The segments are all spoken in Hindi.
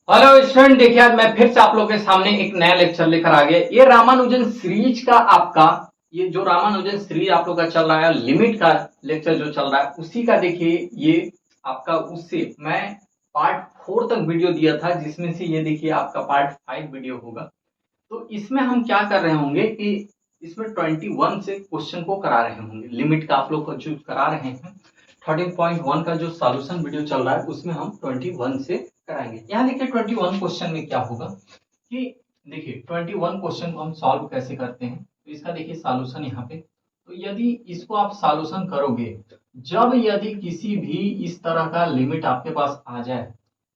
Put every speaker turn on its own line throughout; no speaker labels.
हेलो स्टूडेंट, देखिए आज मैं फिर से आप लोगों के सामने एक नया लेक्चर लेकर आ गया। ये रामानुजन सीरीज का आपका ये जो रामानुजन सीरीज आप लोग का चल रहा है, लिमिट का लेक्चर जो चल रहा है उसी का देखिए ये आपका उससे मैं पार्ट 4 तक वीडियो दिया था, जिसमें से ये देखिए आपका पार्ट 5 वीडियो होगा। तो इसमें हम क्या कर रहे होंगे कि इसमें 21 से क्वेश्चन को करा रहे होंगे। लिमिट का आप लोग को जो करा रहे हैं 13.1 का जो सॉल्यूशन वीडियो चल रहा है उसमें हम 21 से कराएंगे। यहाँ देखिए 21 क्वेश्चन में क्या होगा कि देखिए 21 क्वेश्चन को हम सॉल्व कैसे करते हैं। तो इसका देखिए सॉल्यूशन यहाँ पे, तो यदि इसको आप सॉल्यूशन करोगे, जब यदि किसी भी इस तरह का लिमिट आपके पास आ जाए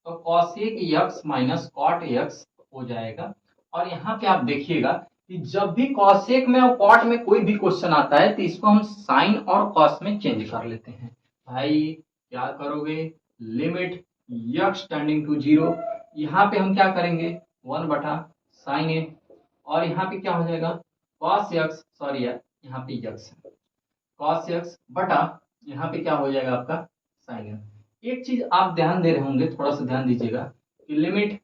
तो cosec x minus cot x हो जाएगा। और यहाँ पे आप देखिएगा कि जब भी कॉसेक में और कॉट में कोई भी क्वेश्चन आता है तो इसको हम साइन और कॉस में चेंज कर लेते हैं। भाई क्या करोगे, limit x tending to zero, यहाँ पे हम क्या करेंगे 1/sin ए, और यहाँ पे क्या हो जाएगा कॉस एक्स, सॉरी यार यहाँ पे यक्स है, कॉस एक्स बटा यहाँ पे क्या हो जाएगा आपका साइन एक्स। एक चीज आप ध्यान दे रहे होंगे, थोड़ा सा ध्यान दीजिएगा कि limit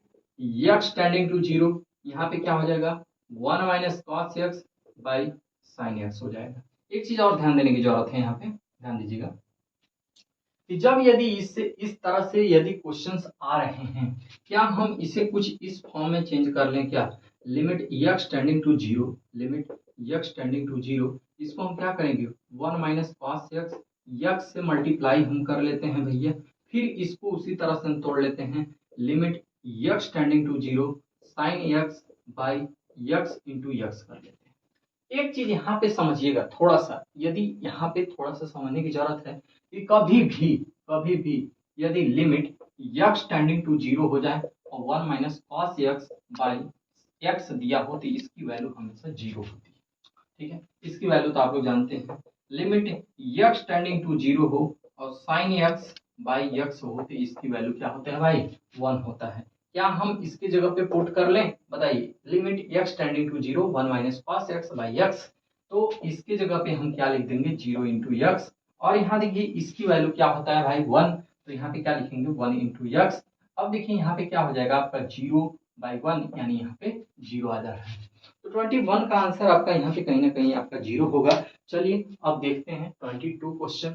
x tending to zero, यहाँ पे क्या हो जाएगा 1 - cos x/sin x हो जाएगा। एक चीज और ध्यान देने की जरूरत है, यहाँ पे ध्यान दीजिएगा कि जब यदि इससे इस तरह से यदि क्वेश्चंस आ रहे हैं, क्या हम इसे कुछ इस फॉर्म में चेंज कर लें क्या, limit x tending to zero, limit x tending to zero, इसको हम क्या करेंगे 1 - cos x, यक्स से मल्टीप्लाई हम कर लेते हैं भैया, फिर इसको उसी तरह से हम तोड़ लेते हैं, limit x tending to zero sine x by x into x कर लेते हैं। एक चीज यहाँ पे समझिएगा थोड़ा सा, यदि यहाँ पे थोड़ा सा समझने की जरूरत है कि कभी भी यदि limit x tending to zero हो जाए और 1 - cos x बाई एक्स दिया हो तो इसकी वैल्यू हमेशा जीरो होती है। ठीक है, इसकी वैल्यू तो आप लोग जानते हैं, limit x tending to zero हो और साइन एक्स बाई यक्स हो तो इसकी वैल्यू क्या होता है भाई 1 होता है। क्या हम इसकी जगह पे पुट कर लें, बताइए, limit x tending to zero 1 - cos x by x, तो इसकी जगह पे हम क्या लिख देंगे 0 × x, और यहाँ देखिए इसकी वैल्यू क्या होता है भाई 1, तो यहाँ पे क्या लिखेंगे 1 × x। अब देखिए यहाँ पे क्या हो जाएगा आपका 0/1, यानी यहाँ पे 0 आ जा रहा है। तो 21 का आंसर आपका यहाँ पे कहीं ना कहीं आपका 0 होगा। चलिए अब देखते हैं 22 क्वेश्चन।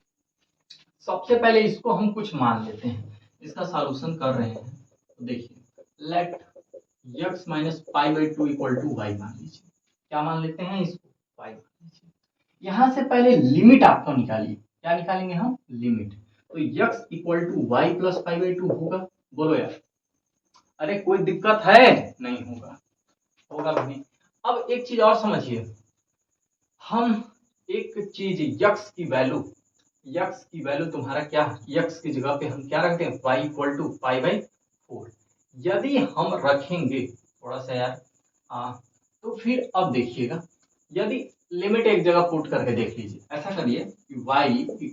सबसे पहले इसको हम कुछ मान लेते हैं, इसका सॉल्यूशन कर रहे हैं। तो देखिए लेट x - π/2 = y मान लीजिए, क्या मान लेते हैं इसको y मान लीजिए। यहाँ से पहले लिमिट आपको निकालिए, क्या निकालेंगे हम लिमिट, तो x = y + π/2 होगा, बोलो यार, अरे कोई दिक्कत है, नहीं होगा, होगा भी नहीं। अब एक चीज और समझिए, हम एक चीज यक्स की वैल्यू तुम्हारा क्या, यक्स की जगह पे हम क्या रखते हैं y = π/4, यदि हम रखेंगे थोड़ा सा यार तो फिर अब देखिएगा, यदि लिमिट एक जगह पुट करके देख लीजिए, ऐसा करिए कि y =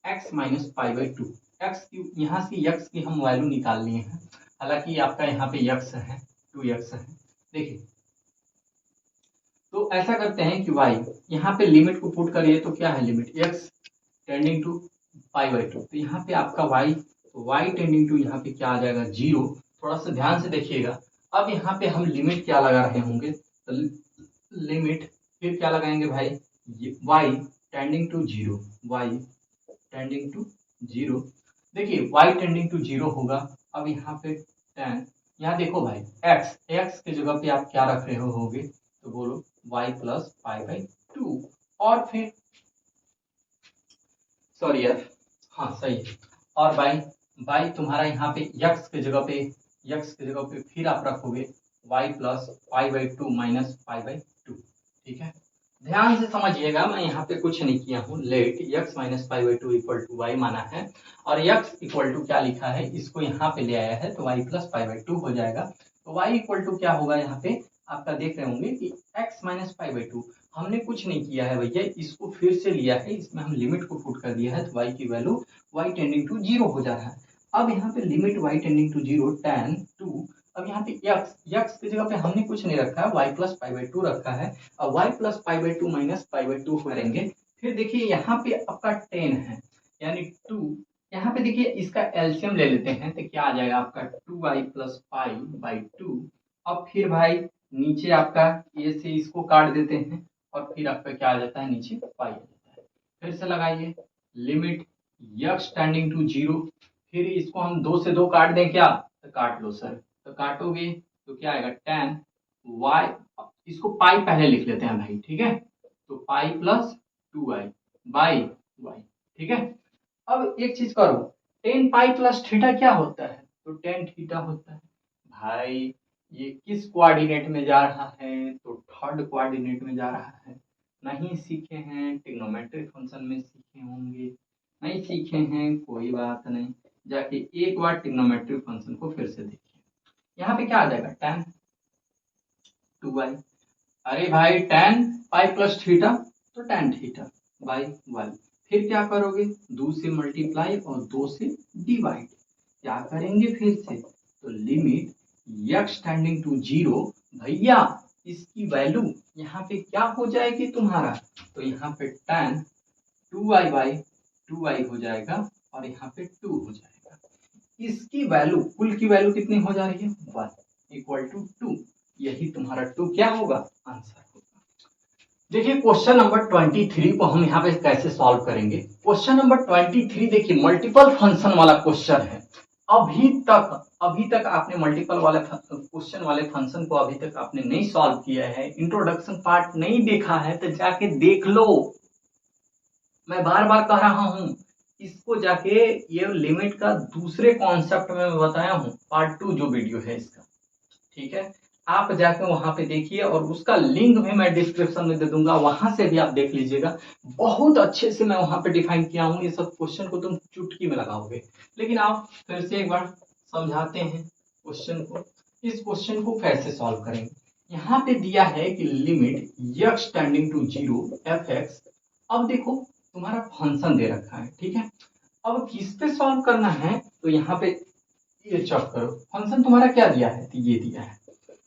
x - π/2, x की यहाँ से x की हम वैल्यू निकाल लिए हैं, हालांकि आपका यहाँ पे x है 2x है। देखिए तो ऐसा करते हैं कि y यहाँ पे लिमिट को पुट करिए, तो क्या है लिमिट x टेंडिंग टू π/2, तो यहाँ पे आपका y टेंडिंग टू यहाँ पे क्या आ जाएगा 0। थोड़ा सा ध्यान से देखिएगा, अब यहाँ पे हम लिमिट क्या लगा रहे होंगे, तो लिमिट फिर क्या लगाएंगे भाई y tending to 0, y tending to 0। देखिए y टेंडिंग टू 0 होगा। अब यहाँ पे टेन, यहाँ देखो भाई x की जगह पे आप क्या रख रहे होगे, तो बोलो y + π/2, और फिर सॉरी यार, हाँ सही है, और बाई तुम्हारा यहाँ पे x की जगह पे फिर आप रखोगे y + π/2 - π/2। ठीक है, ध्यान से समझिएगा, मैं यहाँ पे कुछ नहीं किया हूँ, लेट x - π/2 = y माना है, और x = क्या लिखा है इसको यहाँ पे ले आया है, तो y + π/2 हो जाएगा। तो y = क्या होगा, यहाँ पे आपका देख रहे होंगे कि x - π/2, हमने कुछ नहीं किया है भैया, इसको फिर से लिया है, इसमें हम लिमिट को पुट कर दिया है, तो y की वैल्यू y टेंडिंग टू 0 हो जा रहा है। अब यहाँ पे limit y tending to 0 tan 2, अब यहाँ पे x की जगह पे हमने कुछ नहीं रखा है, y + π/2 रखा है। अब y + π/2 - π/2 करेंगे, फिर देखिए यहाँ पे आपका 10 है, यानी 2 यहाँ पे देखिए इसका एलसीएम ले लेते हैं तो क्या आ जाएगा आपका 2y प्लस पाई बाई 2। अब फिर भाई नीचे आपका ए से इसको काट देते हैं और फिर आपका क्या आ जाता है, नीचे पाई आ जाता है। फिर से लगाइए लिमिट यक्स टेंडिंग टू 0। फिर इसको हम 2 से 2 काट दें क्या, तो काट लो सर, तो काटोगे तो क्या आएगा tan y, इसको पाई पहले लिख लेते हैं भाई, ठीक है, तो pi plus 2y by y, ठीक है। अब एक चीज करो, टेन पाई प्लस थीटा क्या होता है, तो टेन थीटा होता है। भाई ये किस कोऑर्डिनेट में जा रहा है, तो थर्ड कोऑर्डिनेट में जा रहा है। नहीं सीखे हैं ट्रिग्नोमेट्रिक फंक्शन में सीखे होंगे, नहीं सीखे हैं कोई बात नहीं, जाके एक बार ट्रिग्नोमेट्रिक फंक्शन को फिर से देखिए। यहाँ पे क्या आ जाएगा tan 2y, अरे भाई tan पाई प्लस थीटा तो tan थीटा बाई y। फिर क्या करोगे, 2 से मल्टीप्लाई और 2 से डिवाइड, क्या करेंगे फिर से, तो लिमिट x टेंडिंग टू 0, भैया इसकी वैल्यू यहाँ पे क्या हो जाएगी तुम्हारा, तो यहाँ पे tan 2y बाई 2y हो जाएगा और यहाँ पे 2 हो जाएगा। इसकी वैल्यू, कुल की वैल्यू कितनी हो जा रही है, 1 इक्वल टू 2, यही तुम्हारा 2 क्या होगा, आंसर होगा। देखिए क्वेश्चन नंबर 23 को हम यहाँ पे कैसे सॉल्व करेंगे। क्वेश्चन नंबर 23 देखिए मल्टीपल फंक्शन वाला क्वेश्चन है। अभी तक आपने मल्टीपल वाले क्वेश्चन वाले फंक्शन को अभी तक आपने नहीं सॉल्व किया है, इंट्रोडक्शन पार्ट नहीं देखा है, तो जाके देख लो। मैं बार बार कह रहा हूं, इसको जाके ये लिमिट का दूसरे कॉन्सेप्ट में मैं बताया हूं, पार्ट 2 जो वीडियो है इसका, ठीक है, आप जाके वहां पे देखिए और उसका लिंक भी मैं डिस्क्रिप्शन में दे दूंगा, वहां से भी आप देख लीजिएगा। बहुत अच्छे से मैं वहां पे डिफाइन किया हूँ, ये सब क्वेश्चन को तुम चुटकी में लगाओगे। लेकिन आप फिर से एक बार समझाते हैं क्वेश्चन को। इस क्वेश्चन को कैसे सॉल्व करेंगे, यहाँ पे दिया है कि limit x tending to 0 f(x). अब देखो तुम्हारा फंक्शन दे रखा है, ठीक है, अब किस पे सॉल्व करना है, तो यहाँ पे ये चेक करो, फंक्शन तुम्हारा क्या दिया है, तो ये दिया है।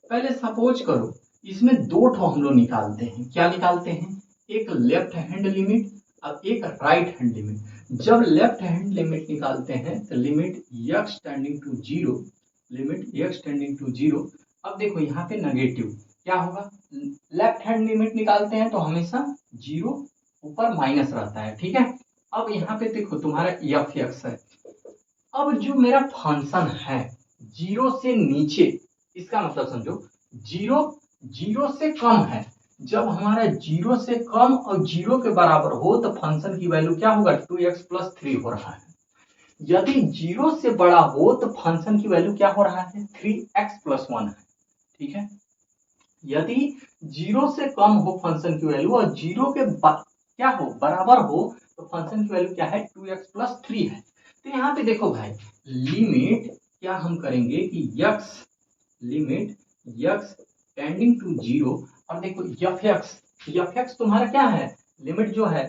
पहले सपोज करो इसमें दो ठो हम लोग निकालते हैं, क्या निकालते हैं, एक लेफ्ट हैंड लिमिट और एक राइट हैंड लिमिट। जब लेफ्ट हैंड लिमिट निकालते हैं तो limit x tending to 0, limit x tending to 0। अब देखो यहाँ पे नेगेटिव क्या होगा, लेफ्ट हैंड लिमिट निकालते हैं तो हमेशा 0 ऊपर माइनस रहता है, ठीक है। अब यहाँ पे देखो तुम्हारा f(x) है। अब जो मेरा फंक्शन है 0 से नीचे, इसका मतलब समझो 0 से कम है, जब हमारा 0 से कम और 0 के बराबर हो तो फंक्शन की वैल्यू क्या होगा, 2x प्लस 3 हो रहा है। यदि 0 से बड़ा हो तो फंक्शन की वैल्यू क्या हो रहा है, 3x प्लस 1 है, ठीक है। यदि 0 से कम हो फंक्शन की वैल्यू और 0 के क्या हो, बराबर हो, तो फंक्शन की वैल्यू क्या है, 2x प्लस 3 है। तो यहाँ पे देखो भाई लिमिट क्या हम करेंगे कि x, limit x tending to 0, और देखो f(x) तुम्हारा क्या है, लिमिट जो है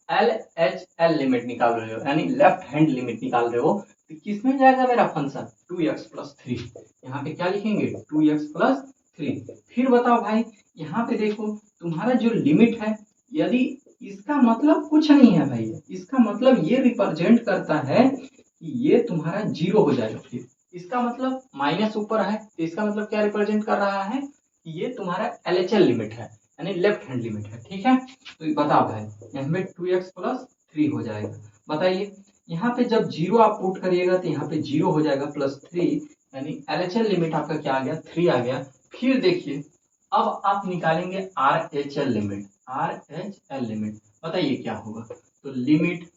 LHL लिमिट निकाल रहे हो, यानी लेफ्ट हैंड लिमिट निकाल रहे हो, तो किसमें जाएगा मेरा फंक्शन, 2x प्लस 3। यहाँ पे क्या लिखेंगे, 2x प्लस 3। फिर बताओ भाई यहाँ पे देखो तुम्हारा जो लिमिट है, यदि इसका मतलब कुछ नहीं है भाई, इसका मतलब ये रिप्रेजेंट करता है कि ये तुम्हारा 0 हो जाएगा। फिर इसका मतलब माइनस ऊपर है, तो इसका मतलब क्या रिप्रेजेंट कर रहा है कि ये तुम्हारा LHL लिमिट है, यानी लेफ्ट हैंड लिमिट है, ठीक है। तो बताओ भाई यहाँ पे 2x प्लस 3 हो जाएगा। बताइए यहाँ पे जब 0 आप पुट करिएगा तो यहाँ पे 0 हो जाएगा प्लस 3, यानी LHL लिमिट आपका क्या आ गया, 3 आ गया। फिर देखिए अब आप निकालेंगे RHL लिमिट, RHL लिमिट बताइए क्या होगा, तो limit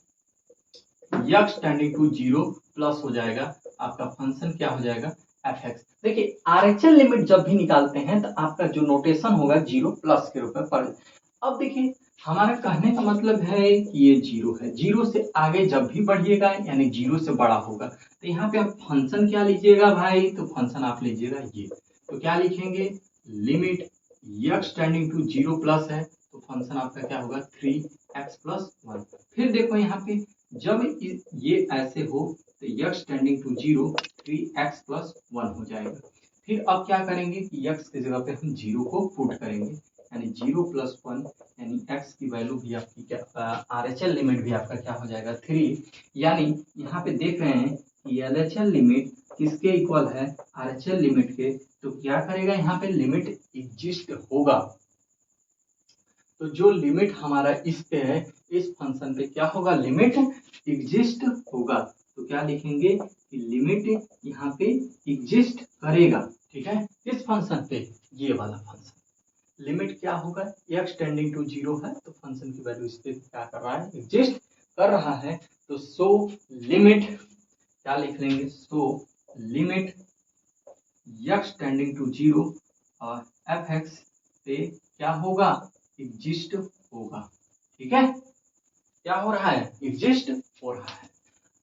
x tending to 0 plus हो जाएगा आपका फंक्शन क्या हो जाएगा, f(x). देखिए RHL लिमिट जब भी निकालते हैं तो आपका जो नोटेशन होगा 0 प्लस के रूप में पड़। अब देखिए हमारा कहने का मतलब है कि ये 0 है, 0 से आगे जब भी बढ़िएगा यानी 0 से बड़ा होगा, तो यहाँ पे आप फंक्शन क्या लीजिएगा भाई, तो फंक्शन आप लीजिएगा ये, तो क्या लिखेंगे, limit x tending to 0 plus है, तो फंक्शन आपका क्या होगा, 3x प्लस 1। फिर देखो यहाँ पे जब ये ऐसे हो तो x tending to 0 3x plus 1 हो जाएगा। फिर अब क्या करेंगे कि x की जगह पे हम 0 को पुट करेंगे, यानी 0 + 1 यानी x की वैल्यू भी आपकी क्या RHL लिमिट भी आपका क्या हो जाएगा 3। यानी यहाँ पे देख रहे हैं कि LHL लिमिट किसके इक्वल है RHL लिमिट के, तो क्या करेगा यहाँ पे लिमिट एग्जिस्ट होगा। तो जो लिमिट हमारा इस पे है इस फंक्शन पे क्या होगा लिमिट एग्जिस्ट होगा। तो क्या लिखेंगे कि लिमिट यहाँ पे एग्जिस्ट करेगा। ठीक है, इस फंक्शन पे ये वाला फंक्शन लिमिट क्या होगा x टेंडिंग टू 0 है तो फंक्शन की वैल्यू इस पे क्या कर रहा है एग्जिस्ट कर रहा है। तो सो लिमिट क्या लिख लेंगे so limit x tending to 0 और fx पे क्या होगा एग्जिस्ट होगा। ठीक है, क्या हो रहा है एग्जिस्ट हो रहा है।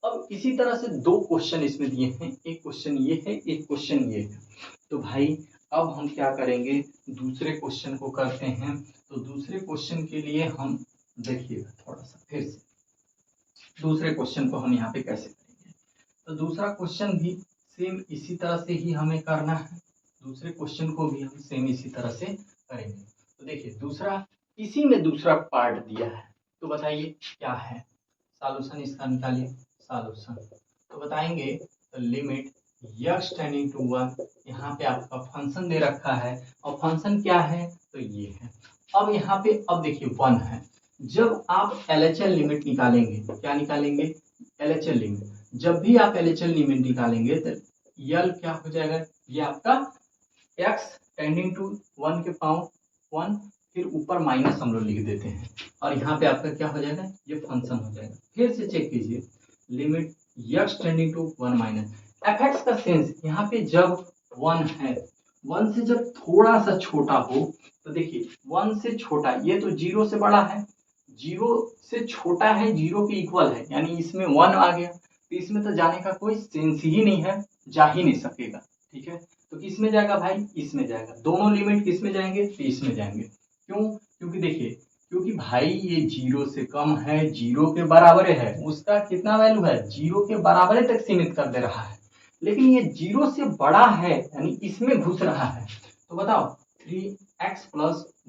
अब इसी तरह से दो क्वेश्चन इसमें दिए हैं, एक क्वेश्चन ये है एक क्वेश्चन ये है। तो भाई अब हम क्या करेंगे दूसरे क्वेश्चन को करते हैं। तो दूसरे क्वेश्चन के लिए हम देखिएगा थोड़ा सा फिर से दूसरे क्वेश्चन को हम यहाँ पे कैसे करेंगे। तो दूसरा क्वेश्चन भी सेम इसी तरह से ही हमें करना है, दूसरे क्वेश्चन को भी हम सेम इसी तरह से करेंगे। तो देखिए दूसरा इसी में दूसरा पार्ट दिया है, तो बताइए क्या है सॉल्यूशन इसका निकालिए सॉल्यूशन। तो बताएंगे तो लिमिट x टेंडिंग टू 1 यहाँ पे आपका फंक्शन दे रखा है और फंक्शन क्या है तो ये है। अब यहाँ पे अब देखिए 1 है, जब आप LHL लिमिट निकालेंगे क्या निकालेंगे LHL लिमिट, जब भी आप LHL लिमिट निकालेंगे तो L क्या हो जाएगा ये आपका x टेंडिंग टू 1 के पावर 1 फिर ऊपर माइनस हम लोग लिख देते हैं और यहाँ पे आपका क्या हो जाएगा ये फंक्शन हो जाएगा। फिर से चेक कीजिए limit x tending to 1 minus fx का सेंस यहाँ पे जब 1 है 1 से जब थोड़ा सा छोटा हो तो देखिए 1 से छोटा ये तो 0 से बड़ा है 0 से छोटा है 0 के इक्वल है यानी इसमें 1 आ गया तो इसमें तो जाने का कोई सेंस ही नहीं है, जा ही नहीं सकेगा। ठीक है, तो किस में जाएगा भाई इसमें जाएगा, दोनों लिमिट किस में जाएंगे तो इसमें जाएंगे। क्यों, क्योंकि देखिए क्योंकि भाई ये 0 से कम है 0 के बराबर है, उसका कितना वैल्यू है 0 के बराबर तक सीमित कर दे रहा है, लेकिन ये 0 से बड़ा है यानी इसमें घुस रहा है। तो बताओ 3x +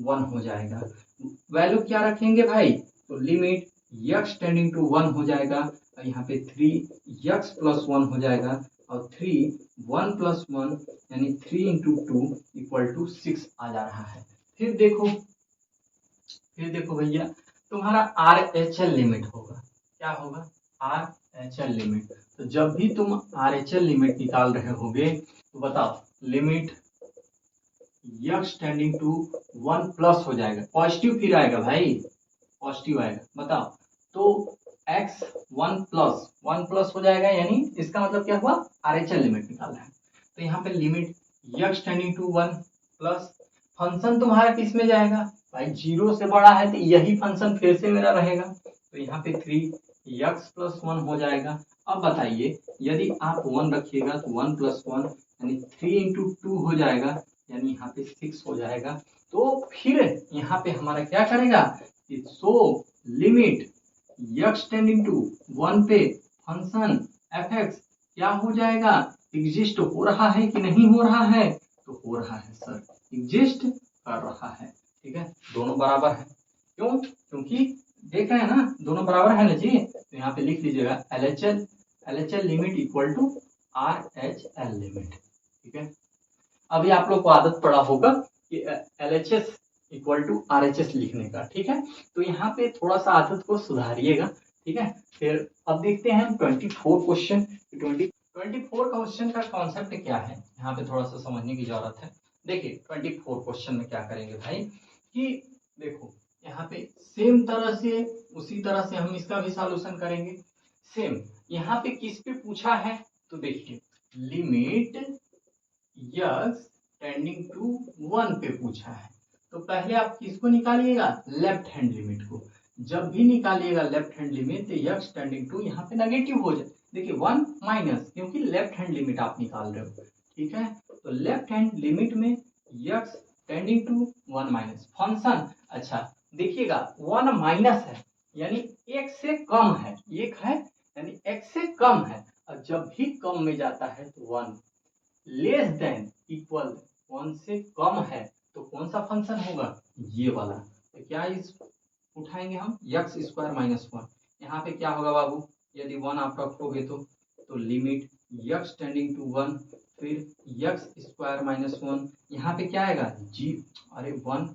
1 हो जाएगा, वैल्यू क्या रखेंगे भाई तो लिमिट x टेंडिंग टू 1 हो जाएगा और यहाँ पे 3x + 1 हो जाएगा और 3 1 + 1 यानी 3 × 2 = 6 आ जा रहा है। फिर देखो भैया तुम्हारा RHL लिमिट होगा, क्या होगा RHL लिमिट। तो जब भी तुम RHL लिमिट निकाल रहे होगे तो बताओ limit x tending to 1 plus हो जाएगा, पॉजिटिव फिर आएगा भाई पॉजिटिव आएगा। बताओ तो x 1 प्लस हो जाएगा यानी इसका मतलब क्या हुआ RHL लिमिट निकालना है। तो यहाँ पे limit x tending to 1 plus function तुम्हारा किस में जाएगा भाई 0 से बड़ा है तो यही फंक्शन फिर से मेरा रहेगा तो यहाँ पे 3x + 1 हो जाएगा। अब बताइए यदि आप 1 रखिएगा तो 1 + 1 यानी 3 × 2 हो जाएगा यानी यहाँ पे 6 हो जाएगा। तो फिर यहाँ पे हमारा क्या करेगा कि so limit x tending to 1 पे फंक्शन fx क्या हो जाएगा एग्जिस्ट हो रहा है कि नहीं हो रहा है तो हो रहा है सर एग्जिस्ट कर रहा है। ठीक है, दोनों बराबर है, क्यों क्योंकि देख रहे हैं ना दोनों बराबर है ना जी। तो यहाँ पे लिख लीजिएगा LHL लिमिट = RHL लिमिट। ठीक है, अभी आप लोग को आदत पड़ा होगा कि LHS = RHS लिखने का। ठीक है, तो यहाँ पे थोड़ा सा आदत को सुधारिएगा। ठीक है, फिर अब देखते हैं 24 क्वेश्चन। 24 क्वेश्चन का कॉन्सेप्ट क्या है यहाँ पे थोड़ा सा समझने की जरूरत है। देखिए 24 क्वेश्चन में क्या करेंगे भाई कि देखो यहाँ पे सेम तरह से उसी तरह से हम इसका भी सॉल्यूशन करेंगे। सेम यहाँ पे किस पे पूछा है तो देखिए लिमिट x टेंडिंग टू 1 पे पूछा है। तो पहले आप किसको निकालिएगा लेफ्ट हैंड लिमिट को, जब भी निकालिएगा लेफ्ट हैंड लिमिट तो x टेंडिंग टू यहाँ पे नेगेटिव हो जाए। देखिए 1 माइनस क्योंकि लेफ्ट हैंड लिमिट आप निकाल रहे हो। ठीक है, तो लेफ्ट हैंड लिमिट में x tending to 1 minus function अच्छा देखिएगा 1 माइनस है यानी 1 से कम है, 1 है यानी x से कम है और जब भी कम में जाता है तो 1 लेस देन इक्वल 1 से कम है तो कौन सा फंक्शन होगा ये वाला, तो क्या इस उठाएंगे हम यक्स स्क्वायर माइनस वन। यहाँ पे क्या होगा बाबू, यदि वन आप रखोगे तो limit x tending to one, फिर यक्स स्क्वायर माइनस वन, यहाँ पे क्या आएगा जी, अरे one,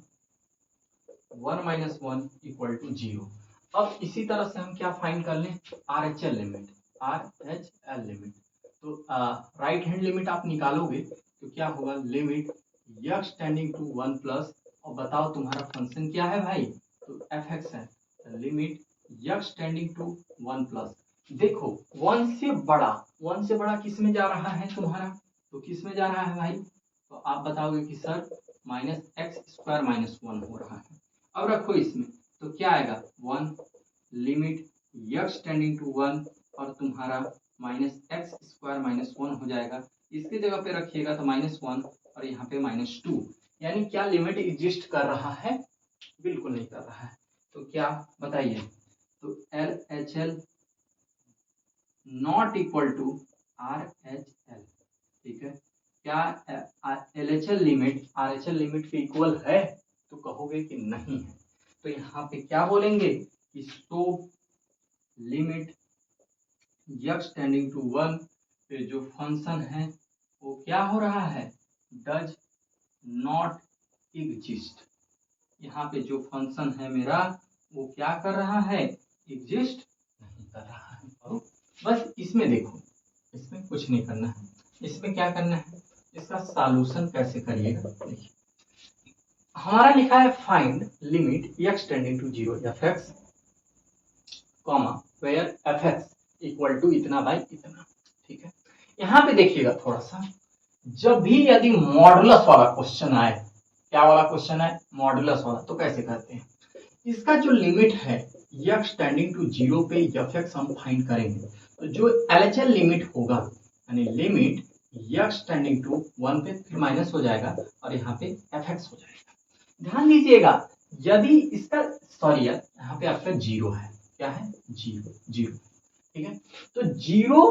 one minus one equal to zero. अब इसी तरह से हम क्या फाइंड कर लें, R H L limit, R H L limit. तो राइट हैंड लिमिट आप निकालोगे तो क्या होगा, limit x tending to one plus, और बताओ तुम्हारा फंक्शन क्या है भाई, तो एफ एक्स है, limit x tending to one plus. देखो वन से बड़ा किस में जा रहा है तुम्हारा, तो किस में जा रहा है भाई, तो आप बताओगे कि sir minus x square minus one हो रहा है। अब रखो इसमें तो क्या आएगा, one, limit x tending to one, और तुम्हारा minus x square minus one हो जाएगा। इसकी जगह पे रखिएगा तो माइनस वन, और यहाँ पे माइनस टू, यानी क्या लिमिट एग्जिस्ट कर रहा है, बिल्कुल नहीं कर रहा है। तो क्या बताइए, तो L H L not equal to R H L, ठीक है। क्या L H L limit R H L limit के इक्वल है, तो कहोगे कि नहीं है। तो यहाँ पे क्या बोलेंगे कि so limit x tending to one पे जो फंक्शन है वो क्या हो रहा है, डज नॉट एग्जिस्ट। यहाँ पे जो फंक्शन है मेरा वो क्या कर रहा है, एग्जिस्ट नहीं कर रहा है। और बस इसमें देखो, इसमें कुछ नहीं करना है, इसमें क्या करना है, इसका सॉल्यूशन कैसे करिएगा। देखिए हमारा लिखा है find limit x tending to zero f x comma where f x equal to इतना बाई इतना, ठीक है। यहाँ पे देखिएगा थोड़ा सा, जब भी यदि मॉडुलस वाला क्वेश्चन आए, क्या वाला क्वेश्चन है, मॉडुलस वाला, तो कैसे करते हैं, इसका जो लिमिट है एक्स टेंडिंग टू जीरो पे एफ एक्स हम फाइंड करेंगे, तो जो एलएचएल लिमिट होगा, यानी limit x tending to one पे फिर माइनस हो जाएगा और यहाँ पे एफ एक्स हो जाएगा। ध्यान दीजिएगा, यदि इसका सॉरी यार, यहाँ पे आपका जीरो है, क्या है, जीरो, जीरो, ठीक है। तो जीरो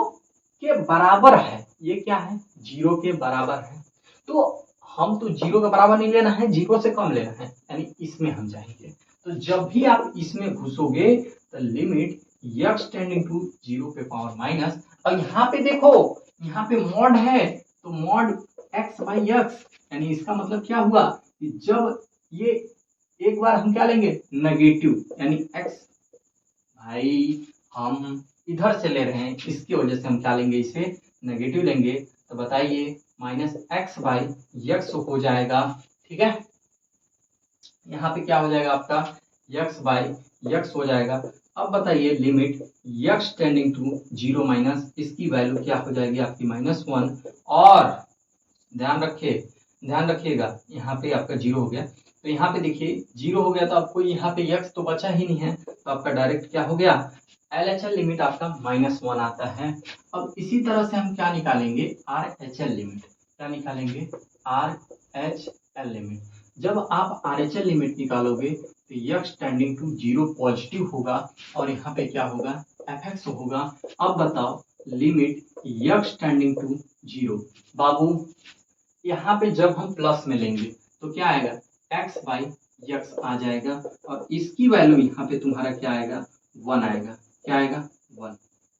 के बराबर है, ये क्या है, जीरो के बराबर है, तो हम तो जीरो के बराबर नहीं लेना है, जीरो से कम लेना है, यानी इसमें हम जाएंगे। तो जब भी आप इसमें घुसोगे तो limit x tending to zero पे पावर माइनस, और यहाँ पे देखो, यहाँ पे मॉड है, तो मॉड एक्स बाई एक्स, यानी इसका मतलब क्या हुआ कि जब ये एक बार हम क्या लेंगे, नेगेटिव, यानी एक्स, भाई हम इधर से ले रहे हैं, इसकी वजह से हम क्या लेंगे, इसे नेगेटिव लेंगे, तो बताइए माइनस एक्स बाई एक्स हो जाएगा, ठीक है। यहाँ पे क्या हो जाएगा आपका, एक्स बाई एक्स हो जाएगा। अब बताइए limit x tending to zero minus, इसकी वैल्यू क्या हो जाएगी आपकी, माइनस वन, और ध्यान रखिएगा यहाँ पे आपका जीरो हो गया, तो यहाँ पे देखिए जीरो हो गया, तो आपको यहाँ पे एक्स तो बचा ही नहीं है, तो आपका डायरेक्ट क्या हो गया, एल एच एल लिमिट आपका माइनस वन आता है। अब इसी तरह से हम क्या निकालेंगे, आर एच एल लिमिट, क्या निकालेंगे, आर एच एल लिमिट। जब आप आर एच एल लिमिट निकालोगे तो x tending to zero positive होगा, और यहाँ पे क्या होगा, एफ एक्स होगा। अब बताओ limit x tending to zero, बाबू यहाँ पे जब हम प्लस में लेंगे तो क्या आएगा, एक्स बाई एक्स आ जाएगा, और इसकी वैल्यू यहाँ पे तुम्हारा क्या आएगा, वन आएगा, क्या आएगा, वन।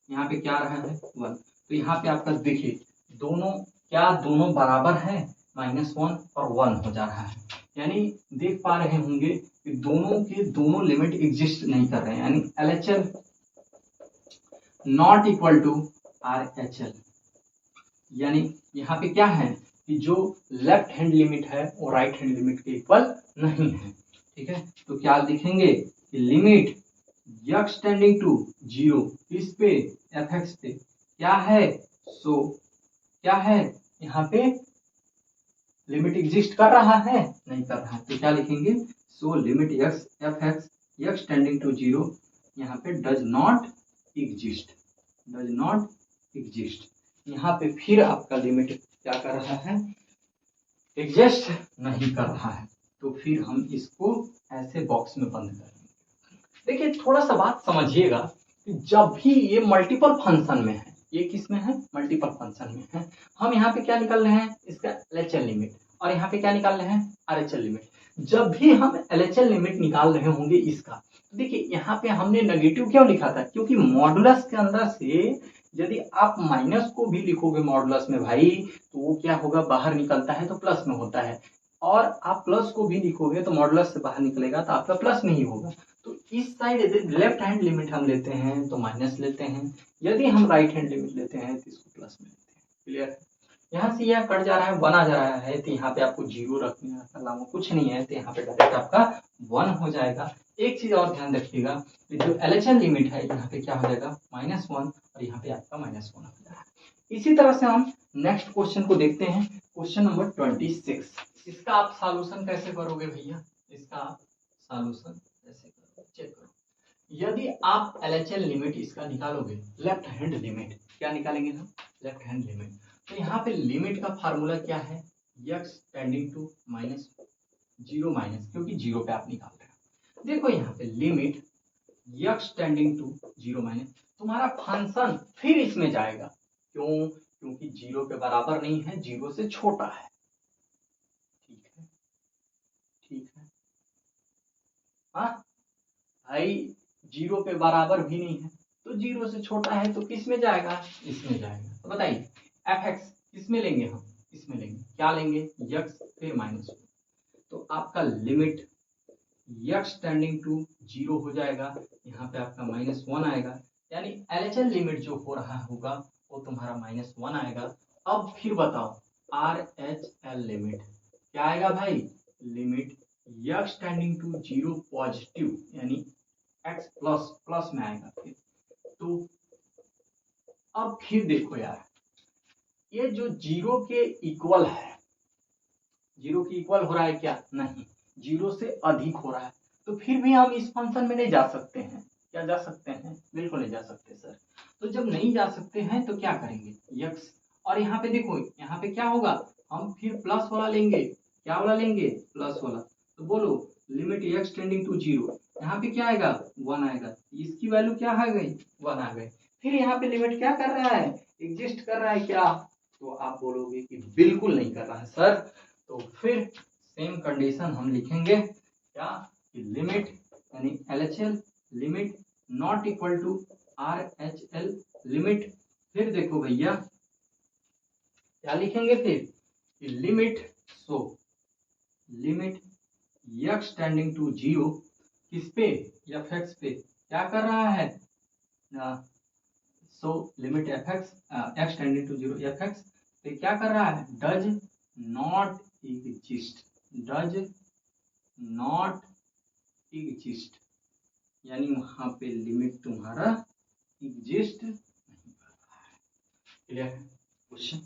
यहाँ पे क्या आ रहा है, वन, तो यहाँ पे आपका देखिए दोनों क्या, दोनों बराबर है, माइनस वन और वन हो जा रहा है, यानी देख पा रहे होंगे कि दोनों के दोनों लिमिट एग्जिस्ट नहीं कर रहे हैं, यानी L H L not equal to R H L, यानी यहाँ पे क्या है कि जो लेफ्ट हैंड लिमिट है वो राइट हैंड लिमिट के इक्वल नहीं है, ठीक है। तो क्या लिखेंगे कि limit x tending to zero, इस पे एफ एक्स पे क्या है, सो क्या है, यहाँ पे लिमिट एग्जिस्ट कर रहा है, नहीं कर रहा है, तो क्या लिखेंगे, so limit x f x x tending to zero, यहाँ पे does not exist, does not exist. यहाँ पे फिर आपका लिमिट क्या कर रहा है, एग्जिस्ट नहीं कर रहा है, तो फिर हम इसको ऐसे बॉक्स में बंद करेंगे। देखिए थोड़ा सा बात समझिएगा कि जब भी ये मल्टीपल फंक्शन में है, ये किस में है, मल्टीपल फंक्शन में है, हम यहाँ पे क्या निकाल रहे हैं, इसका एल एच एल लिमिट, और यहाँ पे क्या निकाल रहे हैं, आर एच एल लिमिट। जब भी हम LHL लिमिट निकाल रहे होंगे इसका, तो देखिए यहाँ पे हमने नेगेटिव क्यों लिखा था, क्योंकि मॉडुलस के अंदर से यदि आप माइनस को भी लिखोगे मॉडुलस में भाई, तो वो क्या होगा, बाहर निकलता है तो प्लस में होता है, और आप प्लस को भी लिखोगे तो मॉडुलस से बाहर निकलेगा तो आपका प्लस में ही होगा। तो इस साइड यदि लेफ्ट हैंड लिमिट हम लेते हैं तो माइनस लेते हैं, यदि हम राइट हैंड लिमिट लेते हैं तो इसको प्लस में लेते हैं। क्लियर है? यहाँ से यह कट जा रहा है, 1 आ जा रहा है, तो यहाँ पे आपको 0 रखने का अलावा कुछ नहीं है, तो यहाँ पे डायरेक्ट आपका 1 हो जाएगा। एक चीज और ध्यान रखिएगा, जो LHL लिमिट है यहाँ पे क्या हो जाएगा, -1, और यहाँ पे आपका -1 हो जाएगा। इसी तरह से हम नेक्स्ट क्वेश्चन को देखते हैं, क्वेश्चन नंबर 26। इसका आप सॉल्यूशन कैसे करोगे भैया, इसका आप सॉल्यूशन कैसे करोगे, चेक करो। यदि आप LHL लिमिट इसका निकालोगे, लेफ्ट हैंड लिमिट, क्या निकालेंगे हम, लेफ्ट हैंड लिमिट, तो यहाँ पे लिमिट का फार्मूला क्या है, x टेंडिंग टू -0 क्योंकि 0 पे आप निकाल रहे हो। देखो यहाँ पे लिमिट x टेंडिंग टू 0 तुम्हारा फंक्शन फिर इसमें जाएगा, क्यों, क्योंकि 0 के बराबर नहीं है, 0 से छोटा है। ठीक है, ठीक है, हाँ भाई 0 के बराबर भी नहीं है, तो 0 से छोटा है तो किस में जाएगा, इसमें जाएगा। तो बताइए fx किसमें लेंगे हम, इसमें लेंगे, क्या लेंगे, x फिर -1, तो आपका लिमिट x टेंडिंग टू 0 हो जाएगा, यहाँ पे आपका -1 आएगा, यानी LHL लिमिट जो हो रहा होगा वो तुम्हारा -1 आएगा। अब फिर बताओ RHL लिमिट क्या आएगा भाई, limit x tending to 0 positive, यानी x प्लस में आएगा फिर। तो अब फिर देखो यार, ये जो 0 के इक्वल है, 0 के इक्वल हो रहा है क्या, नहीं, 0 से अधिक हो रहा है, तो फिर भी हम इस फंक्शन में नहीं जा सकते हैं, क्या जा सकते हैं, बिल्कुल नहीं जा सकते सर। तो जब नहीं जा सकते हैं तो क्या करेंगे, x, और यहाँ पे देखो, यहाँ पे क्या होगा, हम फिर प्लस वाला लेंगे, क्या वाला लेंगे, प्लस वाला। तो बोलो लिमिट x टेंडिंग टू 0, यहाँ पे क्या आएगा, 1 आएगा, इसकी वैल्यू क्या आ गई, 1 आ गई। फिर यहाँ पे लिमिट क्या कर रहा है, एग्जिस्ट कर रहा है क्या, तो आप बोलोगे कि बिल्कुल नहीं कर रहा है सर। तो फिर सेम कंडीशन हम लिखेंगे क्या, कि लिमिट यानी LHL limit not equal to RHL limit. फिर देखो भैया क्या लिखेंगे फिर, कि limit, so limit x tending to 0 किस पे, fx पे क्या कर रहा है, सो limit x tending to 0 fx पे क्या कर रहा है, does not exist, does not exist, यानी वहां पे लिमिट तुम्हारा एग्जिस्ट नहीं कर रहा है। क्लियर है क्वेश्चन,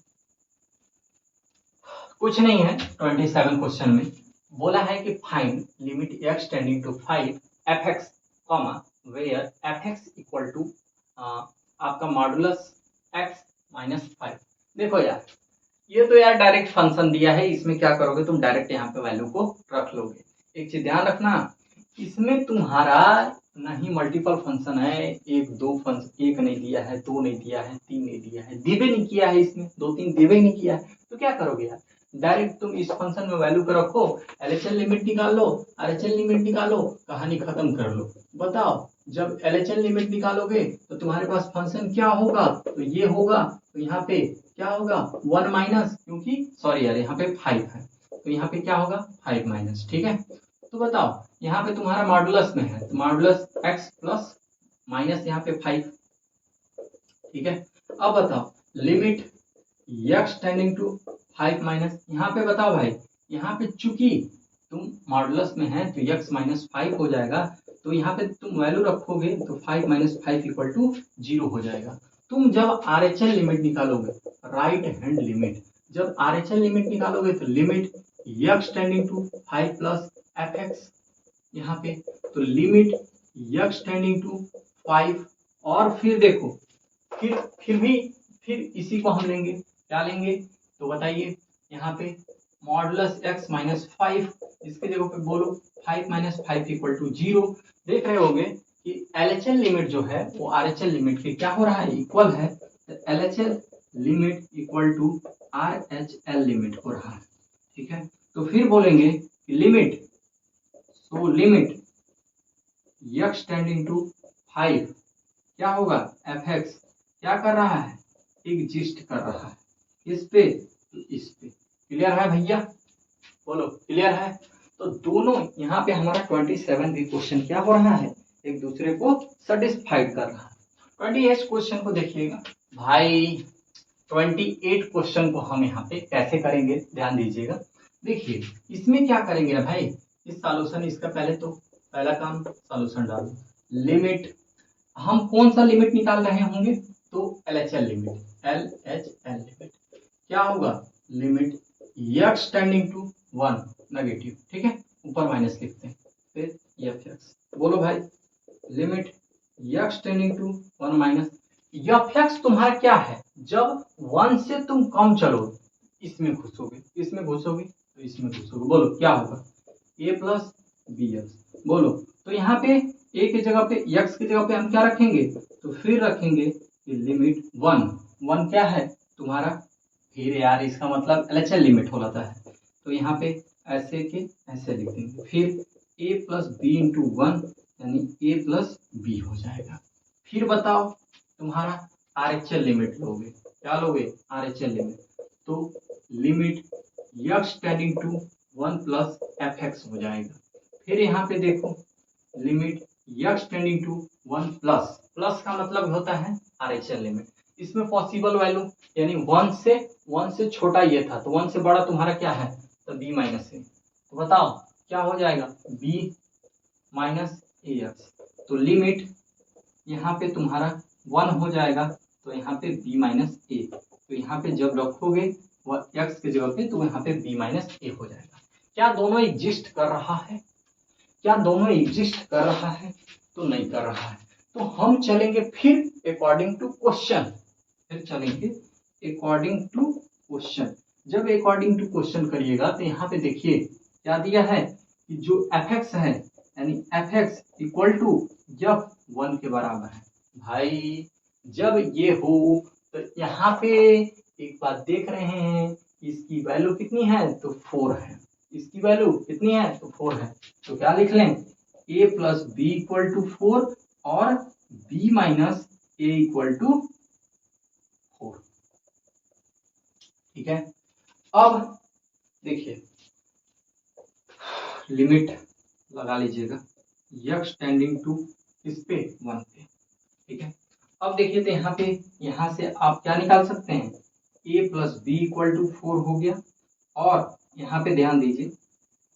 कुछ नहीं है। 27 क्वेश्चन में बोला है कि find limit x tending to 5 fx comma where fx equal to आपका मॉडुलस x -5। देखो यार, ये तो यार डायरेक्ट फंक्शन दिया है, इसमें क्या करोगे तुम, डायरेक्ट यहाँ पे वैल्यू को रख लोगे। एक चीज ध्यान रखना, इसमें तुम्हारा नहीं मल्टीपल फंक्शन है, एक दो फंक्शन, एक नहीं दिया है, दो नहीं दिया है, तीन नहीं दिया है, दिवे नहीं किया है, इसमें 2-3 दिवे ही नहीं किया है, तो क्या करोगे यार, डायरेक्ट तुम इस फंक्शन में वैल्यू को रखो, LHL लिमिट निकाल लो, RHL लिमिट निकालो, कहानी खत्म कर लो। बताओ जब LHL लिमिट निकालोगे तो तुम्हारे पास फंक्शन क्या होगा, तो ये होगा, तो यहाँ पे क्या होगा, 1 माइनस, क्योंकि सॉरी यार यहाँ पे 5 है, तो यहाँ पे क्या होगा 5 माइनस। ठीक है, तो बताओ यहाँ पे तुम्हारा मॉडुलस में है, तो मॉडुलस x प्लस माइनस यहाँ पे 5। ठीक है, अब बताओ limit x tending to 5 minus, यहाँ पे बताओ भाई, यहाँ पे चूंकि तुम मॉडुलस में है तो x -5 हो जाएगा, तो यहाँ पे तुम वैल्यू रखोगे तो 5 - 5 इक्वल टू 0 हो जाएगा। तुम जब RHL लिमिट निकालोगे, राइट हैंड लिमिट, जब RHL लिमिट निकालोगे तो limit x tending to 5 plus fx, यहाँ पे तो लिमिट x टेंडिंग टू 5, और फिर देखो फिर इसी को हम लेंगे, क्या लेंगे, तो बताइए यहाँ पे मॉडुलस x -5, इसके जगह पे बोलो 5 - 5 इक्वल टू 0। देख रहे होगे कि LHL लिमिट जो है वो RHL लिमिट के क्या हो रहा है, इक्वल है, तो LHL limit equal to RHL limit हो रहा है। ठीक है, तो फिर बोलेंगे कि limit so limit x tending to 5 क्या होगा, fx क्या कर रहा है, एग्जिस्ट कर रहा है, इस पे तो इस पे। क्लियर है भैया, बोलो क्लियर है। तो दोनों यहाँ पे हमारा 27 भी क्वेश्चन क्या हो रहा है, एक दूसरे को सेटिस्फाइड कर रहा है। 28 क्वेश्चन को देखिएगा भाई, 28 क्वेश्चन को हम यहाँ पे कैसे करेंगे ध्यान दीजिएगा। देखिए इसमें क्या करेंगे ना भाई, इस सॉल्यूशन इसका पहले तो पहला काम सॉल्यूशन डालो, लिमिट हम कौन सा लिमिट निकाल रहे होंगे, तो LHL लिमिट, LHL लिमिट क्या होगा, limit x tending to 1 negative, ठीक है, ऊपर माइनस लिखते हैं, फिर fx, बोलो भाई limit x tending to 1 minus fx तुम्हारा क्या है, जब 1 से तुम कम चलो इसमें घुसोगे, इसमें घुसोगे तो इसमें घुसोगे, बोलो क्या होगा, a प्लस बी एक्स। बोलो तो यहाँ पे a की जगह पे x की जगह पे हम क्या रखेंगे, तो फिर रखेंगे कि लिमिट 1 क्या है तुम्हारा, फिर यार इसका मतलब LHL लिमिट हो जाता है, तो यहाँ पे ऐसे के ऐसे लिख देंगे, फिर a प्लस बी इंटू 1 यानी a प्लस बी हो जाएगा। फिर बताओ तुम्हारा RHL लिमिट लोगे, क्या लोगे, RHL लिमिट, तो limit x tending to 1 plus fx हो जाएगा। फिर यहाँ पे देखो limit x tending to 1 plus, plus का मतलब होता है RHL लिमिट, इसमें पॉसिबल वैल्यू यानी 1 से छोटा ये था, तो 1 से बड़ा तुम्हारा क्या है, तो b माइनस ए, तो बताओ क्या हो जाएगा, b माइनस ए एक्स, तो लिमिट यहाँ पे तुम्हारा 1 हो जाएगा, तो यहाँ पे b माइनस ए, तो यहाँ पे जब रखोगे वह x की जगह पे तो यहाँ पे b माइनस ए हो जाएगा। क्या दोनों एग्जिस्ट कर रहा है, क्या दोनों एग्जिस्ट कर रहा है, तो नहीं कर रहा है, तो हम चलेंगे फिर अकॉर्डिंग टू क्वेश्चन, फिर चलेंगे अकॉर्डिंग टू क्वेश्चन। जब अकॉर्डिंग टू क्वेश्चन करिएगा तो यहाँ पे देखिए क्या दिया है कि जो fx है यानी fx इक्वल टू जब 1 के बराबर है, भाई जब ये हो तो यहाँ पे एक बात देख रहे हैं, इसकी वैल्यू कितनी है, तो 4 है, इसकी वैल्यू कितनी है, तो 4 है, तो क्या लिख लें, a plus B equal to 4 और b minus A equal to 4, ठीक है। अब देखिए लिमिट लगा लीजिएगा x टेंडिंग टू इस पे 1 पे, ठीक है। अब देखिए तो यहाँ से आप क्या निकाल सकते हैं, a plus B equal to 4 हो गया, और यहाँ पे ध्यान दीजिए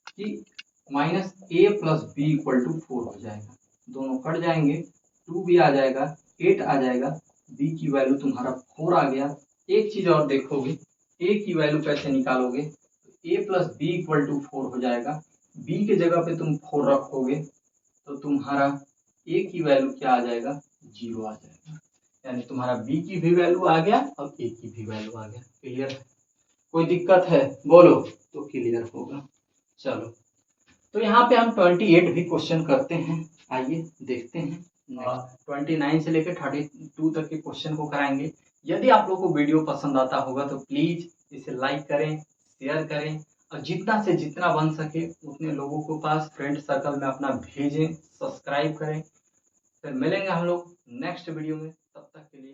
कि minus a plus B equal to 4 हो जाएगा, दोनों कट जाएंगे, 2 भी आ जाएगा, 8 आ जाएगा, b की वैल्यू तुम्हारा 4 आ गया। एक चीज और देखोगे, a की वैल्यू कैसे निकालोगे, a plus B equal to 4 हो जाएगा, b की जगह पे तुम 4 रखोगे तो तुम्हारा a की वैल्यू क्या आ जाएगा, 0 आ जाएगा, यानी तुम्हारा b की भी वैल्यू आ गया और a की भी वैल्यू आ गया। क्लियर है, कोई दिक्कत है बोलो, तो क्लियर होगा। चलो तो यहाँ पे हम 28 भी क्वेश्चन करते हैं, आइए देखते हैं, 29 से लेकर 32 तक के क्वेश्चन को कराएंगे। यदि आप लोगों को वीडियो पसंद आता होगा तो प्लीज इसे लाइक करें, शेयर करें, और जितना से जितना बन सके उतने लोगों को पास फ्रेंड सर्कल में अपना भेजें, सब्सक्राइब करें। फिर मिलेंगे हम लोग नेक्स्ट वीडियो में, तब तक के लिए